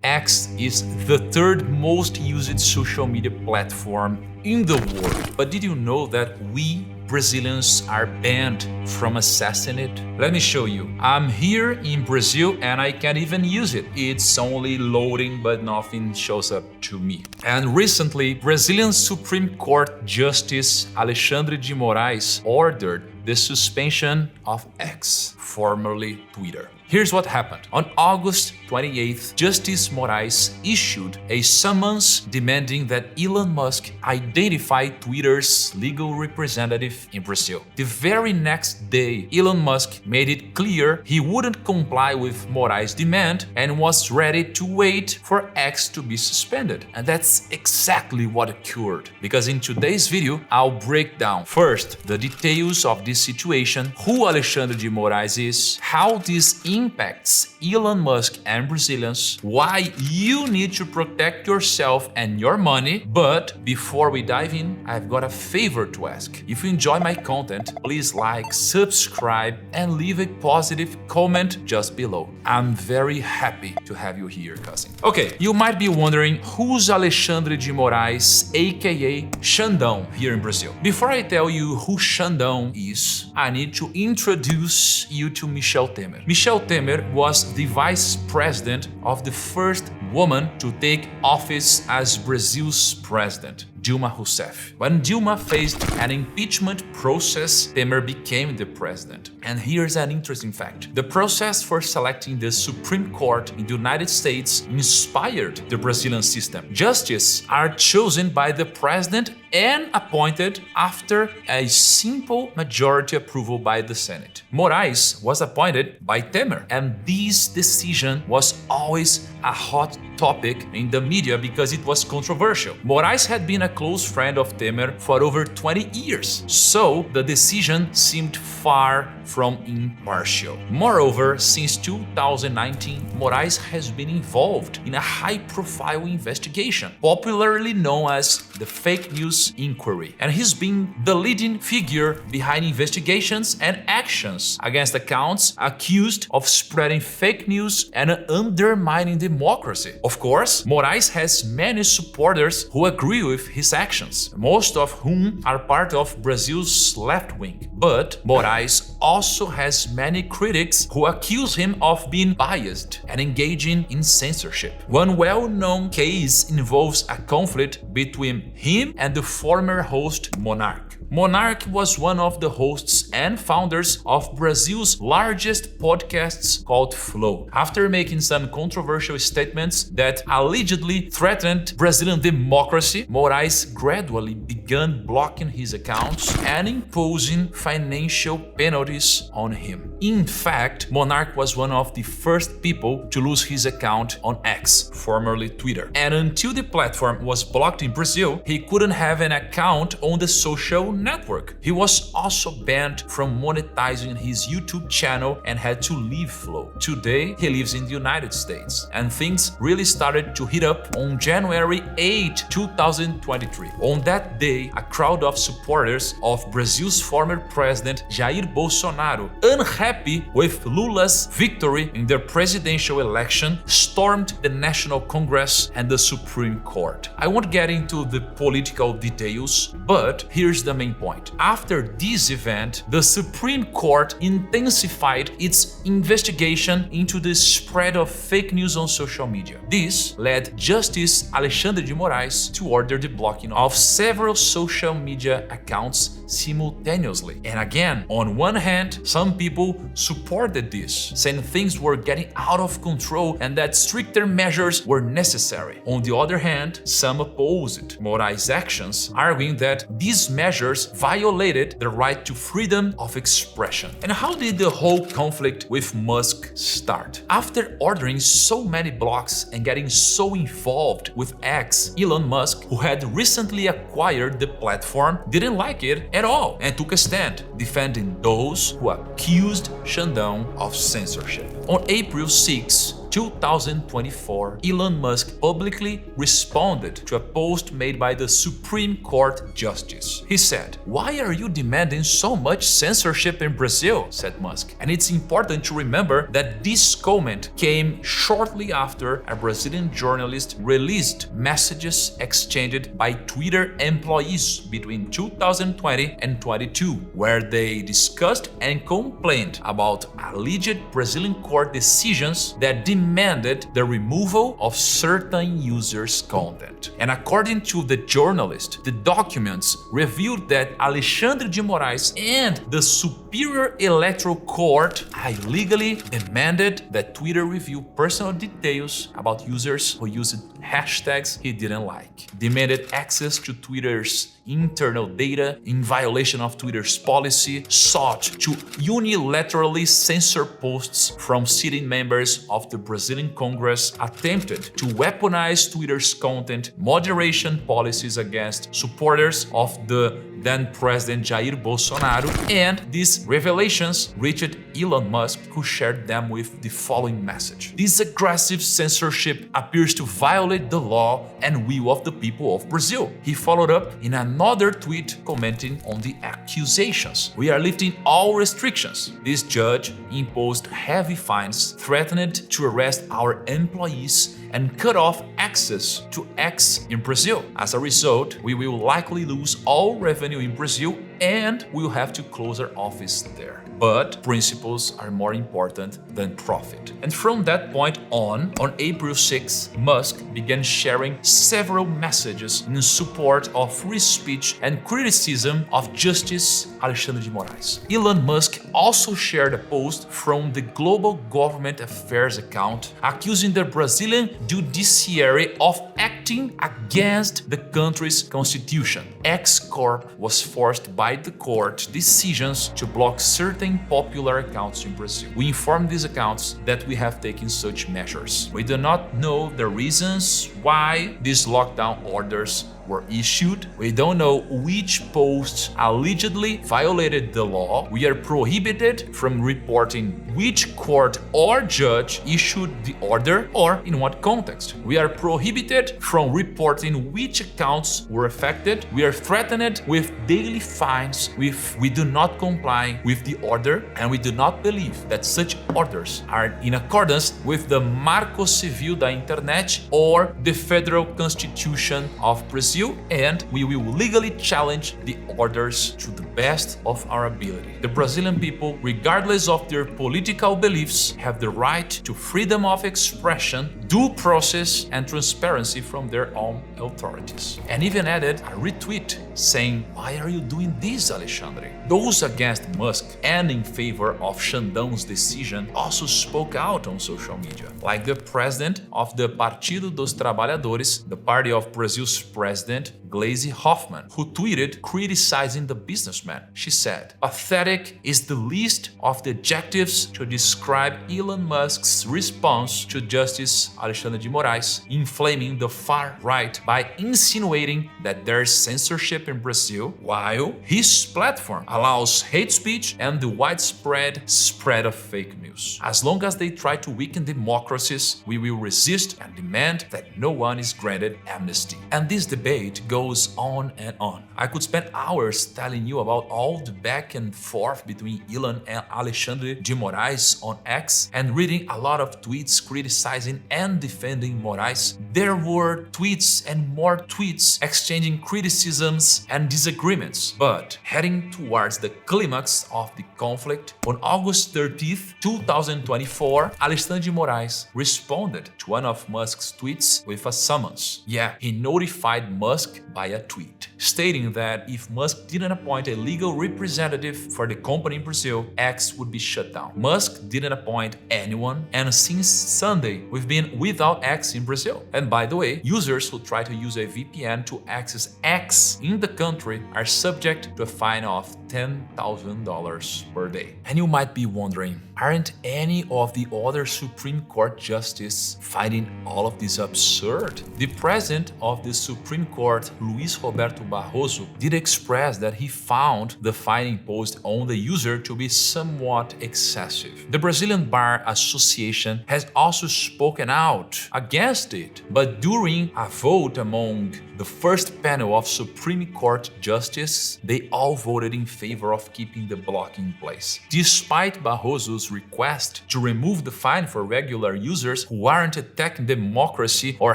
X is the third most used social media platform in the world. But did you know that we Brazilians are banned from accessing it? Let me show you. I'm here in Brazil and I can't even use it. It's only loading, but nothing shows up to me. And recently, Brazilian Supreme Court Justice Alexandre de Moraes ordered the suspension of X, formerly Twitter. Here's what happened. On August 28th, Justice Moraes issued a summons demanding that Elon Musk identify Twitter's legal representative in Brazil. The very next day, Elon Musk made it clear he wouldn't comply with Moraes' demand and was ready to wait for X to be suspended. And that's exactly what occurred. Because in today's video, I'll break down first the details of this situation, who Alexandre de Moraes is, how this impacts Elon Musk and Brazilians, why you need to protect yourself and your money. But before we dive in, I've got a favor to ask. If you enjoy my content, please like, subscribe, and leave a positive comment just below. I'm very happy to have you here, cousin. Okay, you might be wondering who's Alexandre de Moraes, aka Xandão, here in Brazil. Before I tell you who Xandão is, I need to introduce you to Michel Temer. Michel Temer was the vice president of the first woman to take office as Brazil's president, Dilma Rousseff. When Dilma faced an impeachment process, Temer became the president. And here's an interesting fact. The process for selecting the Supreme Court in the United States inspired the Brazilian system. Justices are chosen by the president and appointed after a simple majority approval by the Senate. Moraes was appointed by Temer, and this decision was always a hot topic in the media because it was controversial. Moraes had been a close friend of Temer for over 20 years, so the decision seemed far from impartial. Moreover, since 2019, Moraes has been involved in a high-profile investigation, popularly known as the fake news inquiry, and he's been the leading figure behind investigations and actions against accounts accused of spreading fake news and undermining democracy. Of course, Moraes has many supporters who agree with his actions, most of whom are part of Brazil's left wing. But Moraes also has many critics who accuse him of being biased and engaging in censorship. One well-known case involves a conflict between him and the former host Monark. Monark was one of the hosts and founders of Brazil's largest podcasts called Flow. After making some controversial statements that allegedly threatened Brazilian democracy, Moraes gradually began blocking his accounts and imposing financial penalties on him. In fact, Monark was one of the first people to lose his account on X, formerly Twitter. And until the platform was blocked in Brazil, he couldn't have an account on the social network. He was also banned from monetizing his YouTube channel and had to leave Flow. Today, he lives in the United States, and things really started to heat up on January 8, 2023. On that day, a crowd of supporters of Brazil's former president Jair Bolsonaro, unhappy with Lula's victory in the presidential election, stormed the National Congress and the Supreme Court. I won't get into the political details, but here's the main point. After this event, the Supreme Court intensified its investigation into the spread of fake news on social media. This led Justice Alexandre de Moraes to order the blocking of several social media accounts simultaneously. And again, on one hand, some people supported this, saying things were getting out of control and that stricter measures were necessary. On the other hand, some opposed Moraes' actions, arguing that these measures violated the right to freedom of expression. And how did the whole conflict with Musk start? After ordering so many blocks and getting so involved with X, Elon Musk, who had recently acquired the platform, didn't like it at all and took a stand, defending those who accused Xandão of censorship. On April 6, August 2024, Elon Musk publicly responded to a post made by the Supreme Court Justice. He said, "Why are you demanding so much censorship in Brazil?" said Musk. And it's important to remember that this comment came shortly after a Brazilian journalist released messages exchanged by Twitter employees between 2020 and 22, where they discussed and complained about alleged Brazilian court decisions that demanded the removal of certain users' content. And according to the journalist, the documents revealed that Alexandre de Moraes and the Superior Electoral Court illegally demanded that Twitter reveal personal details about users who used hashtags he didn't like, demanded access to Twitter's internal data in violation of Twitter's policy, sought to unilaterally censor posts from sitting members of the Brazilian Congress, attempted to weaponize Twitter's content moderation policies against supporters of the then President Jair Bolsonaro, and these revelations reached Elon Musk, who shared them with the following message: "This aggressive censorship appears to violate the law and will of the people of Brazil." He followed up in another tweet commenting on the accusations: "We are lifting all restrictions. This judge imposed heavy fines, threatened to arrest our employees, and cut off access to X in Brazil. As a result, we will likely lose all revenue in Brazil and we'll have to close our office there. But principles are more important than profit." And from that point on April 6, Musk began sharing several messages in support of free speech and criticism of Justice Alexandre de Moraes. Elon Musk also shared a post from the Global Government Affairs account accusing the Brazilian judiciary of acting against the country's constitution. X Corp was forced by the court decisions to block certain popular accounts in Brazil. We informed these accounts that we have taken such measures. We do not know the reasons why these lockdown orders were issued. We don't know which posts allegedly violated the law. We are prohibited from reporting which court or judge issued the order or in what context. We are prohibited from reporting which accounts were affected. We are threatened with daily fines if we do not comply with the order, and we do not believe that such orders are in accordance with the Marco Civil da Internet or the Federal Constitution of Brazil, and we will legally challenge the orders to the best of our ability. The Brazilian people, regardless of their political beliefs, have the right to freedom of expression, due process, and transparency from their own authorities. And even added a retweet saying, "Why are you doing this, Alexandre?" Those against Musk and in favor of Xandão's decision also spoke out on social media, like the president of the Partido dos Trabalhadores, the party of Brazil's president, Gleisi Hoffmann, who tweeted criticizing the businessman. She said, "Pathetic is the least of the adjectives to describe Elon Musk's response to Justice Alexandre de Moraes, inflaming the far right by insinuating that there's censorship in Brazil, while his platform allows hate speech and the widespread spread of fake news. As long as they try to weaken democracies, we will resist and demand that no one is granted amnesty." And this debate goes on and on. I could spend hours telling you about all the back and forth between Elon and Alexandre de Moraes on X and reading a lot of tweets criticizing and defending Moraes. There were tweets and more tweets exchanging criticisms and disagreements. But heading towards the climax of the conflict, on August 30th, 2024, Alexandre de Moraes responded to one of Musk's tweets with a summons. Yeah, he notified Musk by a tweet, stating that if Musk didn't appoint a legal representative for the company in Brazil, X would be shut down. Musk didn't appoint anyone, and since Sunday, we've been without X in Brazil. And by the way, users who try to use a VPN to access X in the country are subject to a fine of $10,000 per day. And you might be wondering, aren't any of the other Supreme Court justices finding all of this absurd? The president of the Supreme Court, Luis Roberto Barroso, did express that he found the fine imposed on the user to be somewhat excessive. The Brazilian Bar Association has also spoken out against it, but during a vote among the first panel of Supreme Court justices, they all voted in favor of keeping the block in place. Despite Barroso's request to remove the fine for regular users who aren't attacking democracy or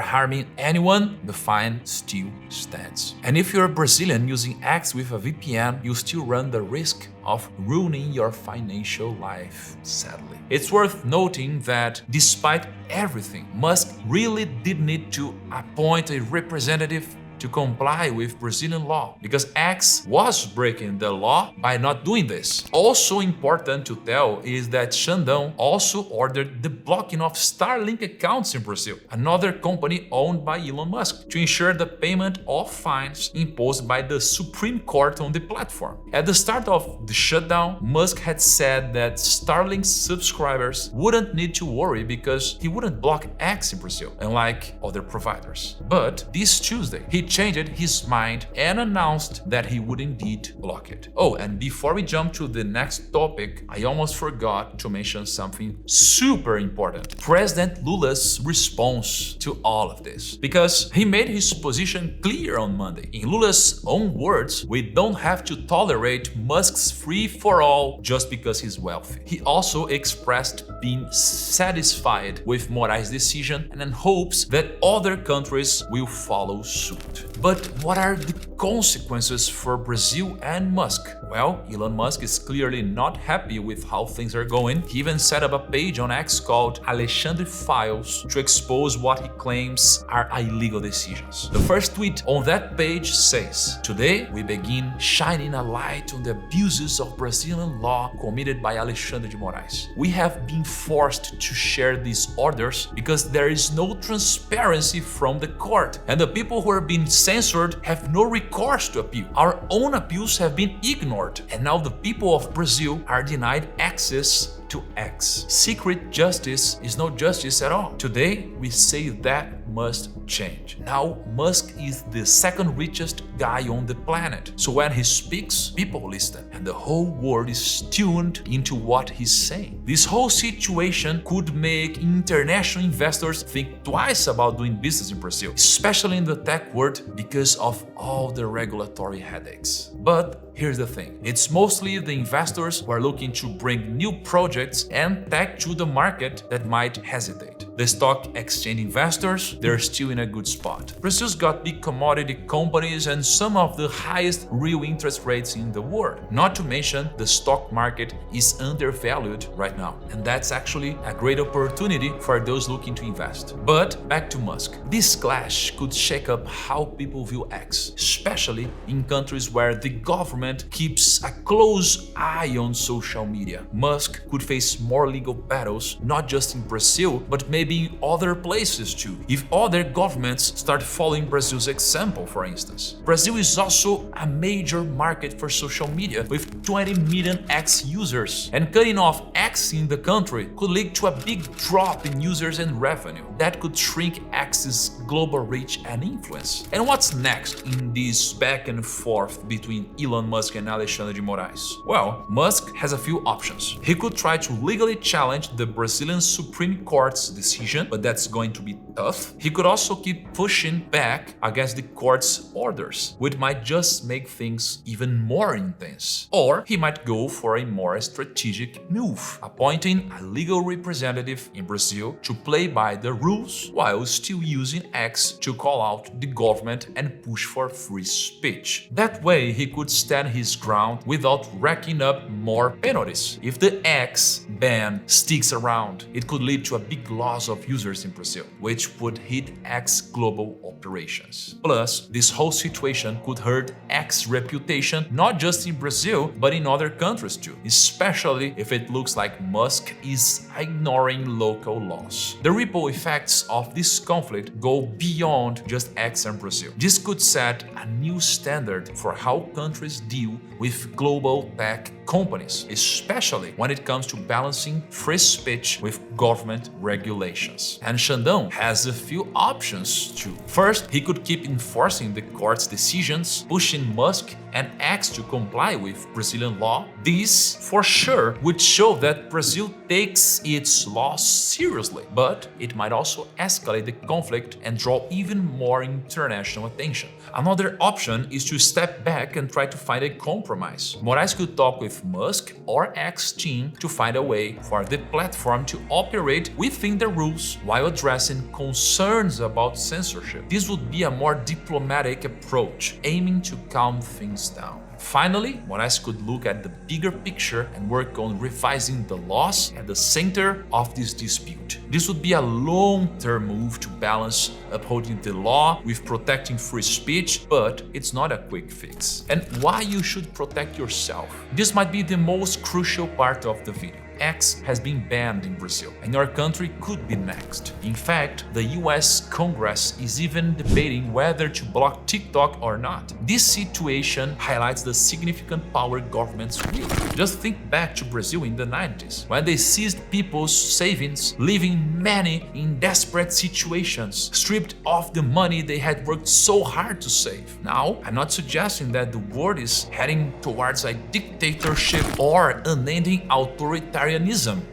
harming anyone, the fine still stands. And if you're a Brazilian using X with a VPN, you still run the risk of ruining your financial life, sadly. It's worth noting that despite everything, Musk really did need to appoint a representative to comply with Brazilian law, because X was breaking the law by not doing this. Also important to tell is that Xandão also ordered the blocking of Starlink accounts in Brazil, another company owned by Elon Musk, to ensure the payment of fines imposed by the Supreme Court on the platform. At the start of the shutdown, Musk had said that Starlink subscribers wouldn't need to worry because he wouldn't block X in Brazil, unlike other providers. But this Tuesday, he changed his mind and announced that he would indeed block it. Oh, and before we jump to the next topic, I almost forgot to mention something super important. President Lula's response to all of this, because he made his position clear on Monday. In Lula's own words, we don't have to tolerate Musk's free-for-all just because he's wealthy. He also expressed being satisfied with Moraes' decision and in hopes that other countries will follow suit. But what are the consequences for Brazil and Musk? Well, Elon Musk is clearly not happy with how things are going. He even set up a page on X called Alexandre Files to expose what he claims are illegal decisions. The first tweet on that page says, "Today we begin shining a light on the abuses of Brazilian law committed by Alexandre de Moraes. We have been forced to share these orders because there is no transparency from the court, and the people who are being censored have no recourse to appeal. Our own appeals have been ignored, and now the people of Brazil are denied access to X. Secret justice is no justice at all. Today, we say that must change." Now, Musk is the second richest guy on the planet. So when he speaks, people listen, and the whole world is tuned into what he's saying. This whole situation could make international investors think twice about doing business in Brazil, especially in the tech world, because of all the regulatory headaches. But here's the thing, it's mostly the investors who are looking to bring new projects and tech to the market that might hesitate. The stock exchange investors, they're still in a good spot. Brazil's got big commodity companies and some of the highest real interest rates in the world. Not to mention, the stock market is undervalued right now, and that's actually a great opportunity for those looking to invest. But back to Musk. This clash could shake up how people view X, especially in countries where the government keeps a close eye on social media. Musk could face more legal battles, not just in Brazil, but maybe in other places too, if other governments start following Brazil's example, for instance. Brazil is also a major market for social media, with 20 million X users, and cutting off X in the country could lead to a big drop in users and revenue. That could shrink X's global reach and influence. And what's next in this back and forth between Elon Musk and Alexandre de Moraes? Well, Musk has a few options. He could try to legally challenge the Brazilian Supreme Court's decision, but that's going to be tough. He could also keep pushing back against the court's orders, which might just make things even more intense. Or he might go for a more strategic move, appointing a legal representative in Brazil to play by the rules while still using X to call out the government and push for free speech. That way, he could stand his ground without racking up more penalties. If the X ban sticks around, it could lead to a big loss of users in Brazil, which would hit X global operations. Plus, this whole situation could hurt X's reputation not just in Brazil, but in other countries too, especially if it looks like Musk is ignoring local laws. The ripple effects of this conflict go beyond just X and Brazil. This could set a new standard for how countries deal with global tech companies, especially when it comes to balancing free speech with government regulations. And Xandão has a few options too. First, he could keep enforcing the court's decisions, pushing Musk and X to comply with Brazilian law. This, for sure, would show that Brazil takes its laws seriously, but it might also escalate the conflict and draw even more international attention. Another option is to step back and try to find a compromise. Moraes could talk with Musk or X team to find a way for the platform to operate within the rules while addressing concerns about censorship. This would be a more diplomatic approach, aiming to calm things down. Finally, Moraes could look at the bigger picture and work on revising the laws at the center of this dispute. This would be a long-term move to balance upholding the law with protecting free speech, but it's not a quick fix. And why you should protect yourself? This might be the most crucial part of the video. X has been banned in Brazil, and your country could be next. In fact, the US Congress is even debating whether to block TikTok or not. This situation highlights the significant power governments wield. Just think back to Brazil in the 90s, when they seized people's savings, leaving many in desperate situations, stripped of the money they had worked so hard to save. Now, I'm not suggesting that the world is heading towards a dictatorship or unending authoritarianism.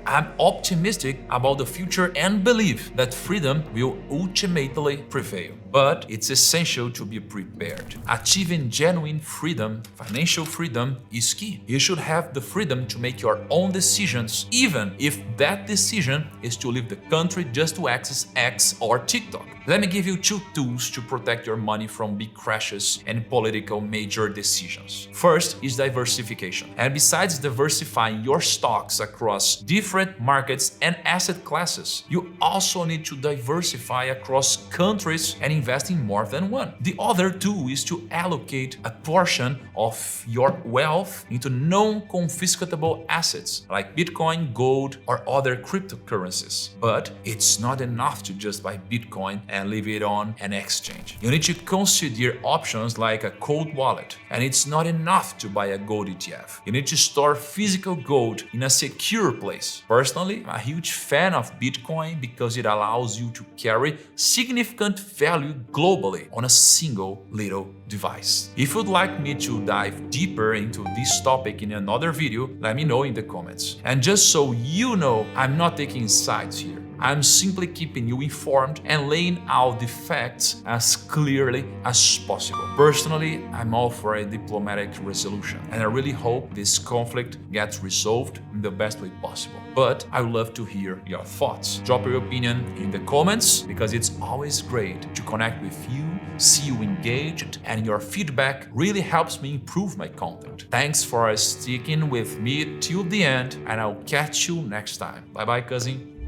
I'm optimistic about the future and believe that freedom will ultimately prevail. But it's essential to be prepared. Achieving genuine freedom, financial freedom, is key. You should have the freedom to make your own decisions, even if that decision is to leave the country just to access X or TikTok. Let me give you 2 tools to protect your money from big crashes and political major decisions. First is diversification. And besides diversifying your stocks across different markets and asset classes, you also need to diversify across countries and invest in more than one. The other tool is to allocate a portion of your wealth into non-confiscatable assets like Bitcoin, gold, or other cryptocurrencies. But it's not enough to just buy Bitcoin and leave it on an exchange. You need to consider options like a cold wallet, and it's not enough to buy a gold ETF. You need to store physical gold in a secure place. Personally, I'm a huge fan of Bitcoin because it allows you to carry significant value globally on a single little device. If you'd like me to dive deeper into this topic in another video, let me know in the comments. And just so you know, I'm not taking sides here. I'm simply keeping you informed and laying out the facts as clearly as possible. Personally, I'm all for a diplomatic resolution, and I really hope this conflict gets resolved in the best way possible. But I would love to hear your thoughts. Drop your opinion in the comments, because it's always great to connect with you, see you engaged, and your feedback really helps me improve my content. Thanks for sticking with me till the end, and I'll catch you next time. Bye bye, cousin.